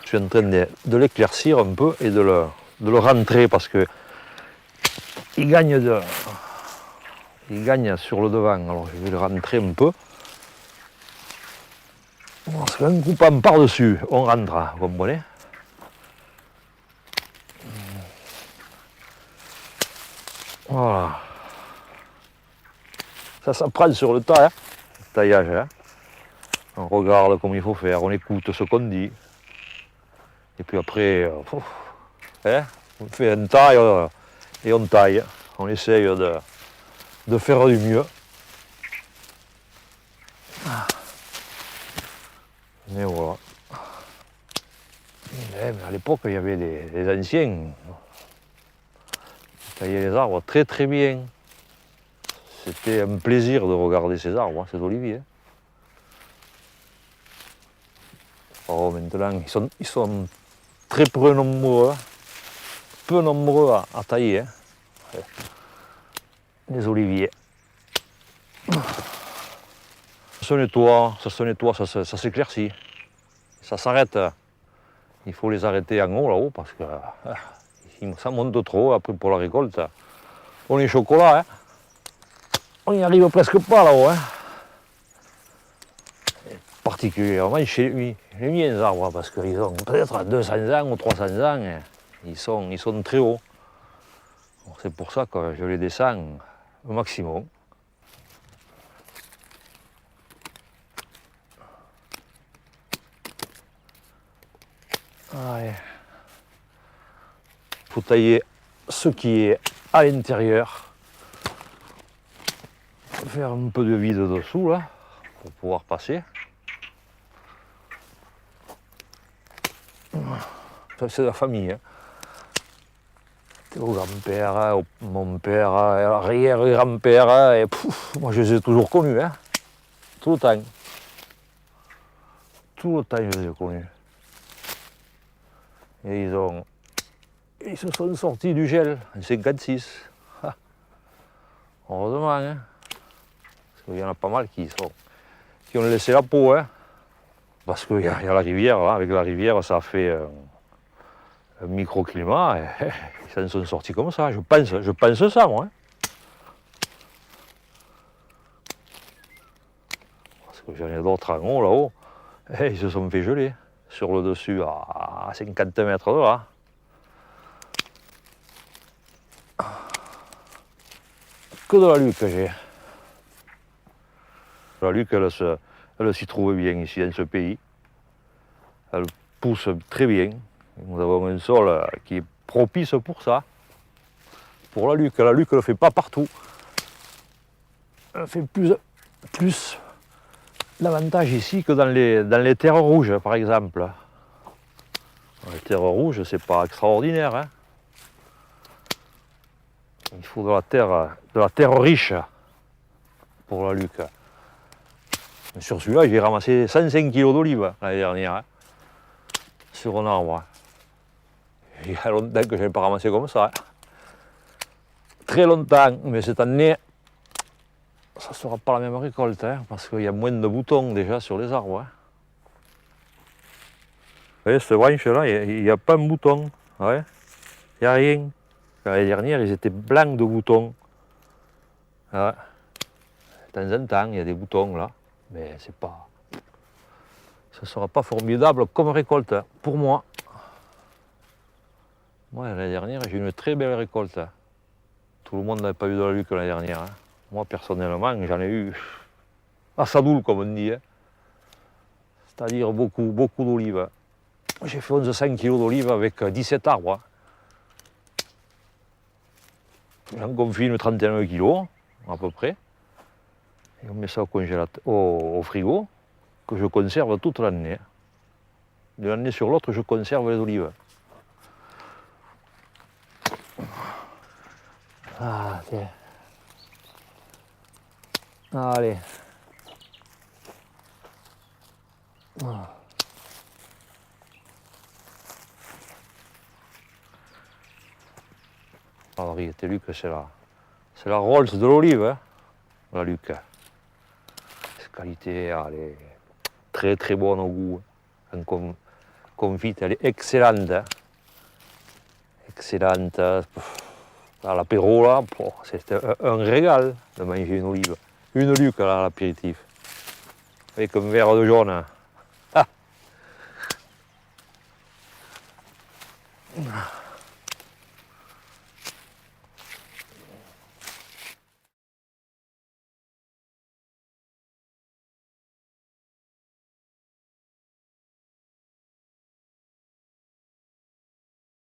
Je suis en train de l'éclaircir un peu et de le rentrer parce que il gagne sur le devant. Alors je vais le rentrer un peu. Parce qu'en coupant par-dessus, on rentre, vous comprenez? Voilà. Ça prend sur le tas, hein, le taillage. Hein. On regarde comme il faut faire, on écoute ce qu'on dit. Et puis après, hein, on fait un taille et on taille. On essaye de faire du mieux. Mais voilà. Mais à l'époque, il y avait des anciens qui taillaient les arbres très très bien. C'était un plaisir de regarder ces arbres, hein, ces oliviers. Oh, maintenant, ils sont très peu nombreux à tailler, hein, les oliviers. Ça se nettoie, ça s'éclaircit. Ça s'arrête. Il faut les arrêter en haut, là-haut, parce que ça monte trop. Après, pour la récolte, on est chocolat. Hein. On n'y arrive presque pas là-haut. Hein. Particulièrement chez lui, les miens arbres, parce qu'ils ont peut-être 200 ans ou 300 ans. Hein. Ils sont très hauts. C'est pour ça que je les descends au maximum. Il faut tailler ce qui est à l'intérieur. Faire un peu de vide dessous là, pour pouvoir passer. Ça c'est la famille. Hein. Au grand-père, mon père, arrière-grand-père, et moi je les ai toujours connus. Hein. Tout le temps. Tout le temps je les ai connus. Et ils se sont sortis du gel en 56. Ah. Heureusement, hein. Parce qu'il y en a pas mal qui ont laissé la peau. Hein. Parce qu'il y a la rivière, hein. Avec la rivière ça a fait un microclimat. Et, ils s'en sont sortis comme ça, je pense ça moi. Hein. Parce que j'en ai d'autres en haut là-haut. Et ils se sont fait geler sur le dessus à 50 mètres de là. Que de la luc que j'ai. La luc, elle s'y trouve bien ici dans ce pays. Elle pousse très bien. Nous avons un sol qui est propice pour ça. Pour la luc ne le fait pas partout. Elle fait plus davantage ici que dans les terres rouges, par exemple. Dans les terres rouges, c'est pas extraordinaire. Hein. Il faut de la terre riche pour la luc. Sur celui-là, j'ai ramassé 105 kg d'olives l'année dernière. Hein, sur un arbre. Il y a longtemps que je n'ai pas ramassé comme ça. Hein. Très longtemps, mais cette année, ça ne sera pas la même récolte, hein, parce qu'il y a moins de boutons déjà sur les arbres. Hein. Vous voyez, cette branche-là, il n'y a pas un bouton. Ouais. Il n'y a rien. L'année dernière, ils étaient blancs de boutons. Ouais. De temps en temps, il y a des boutons là, mais c'est pas. Ça ne sera pas formidable comme récolte, hein, pour moi. Moi, l'année dernière, j'ai eu une très belle récolte. Hein. Tout le monde n'avait pas eu de la luc l'année dernière. Hein. Moi, personnellement, j'en ai eu à Sadoul, comme on dit. Hein. C'est-à-dire beaucoup d'olives. J'ai fait 1100 kg d'olives avec 17 arbres. Hein. J'en confine 31 kg, à peu près. Et on met ça au frigo, que je conserve toute l'année. De l'année sur l'autre, je conserve les olives. Ah, tiens. Allez. Ah. La variété Luc, c'est la Rolls de l'olive, hein, la Luc. Cette qualité, elle est très très bonne au goût. Hein. confite, elle est excellente. Hein. Excellente. À l'apéro, là, c'est un régal de manger une olive. Une luque là, à l'apéritif. Avec un verre de jaune. Ah.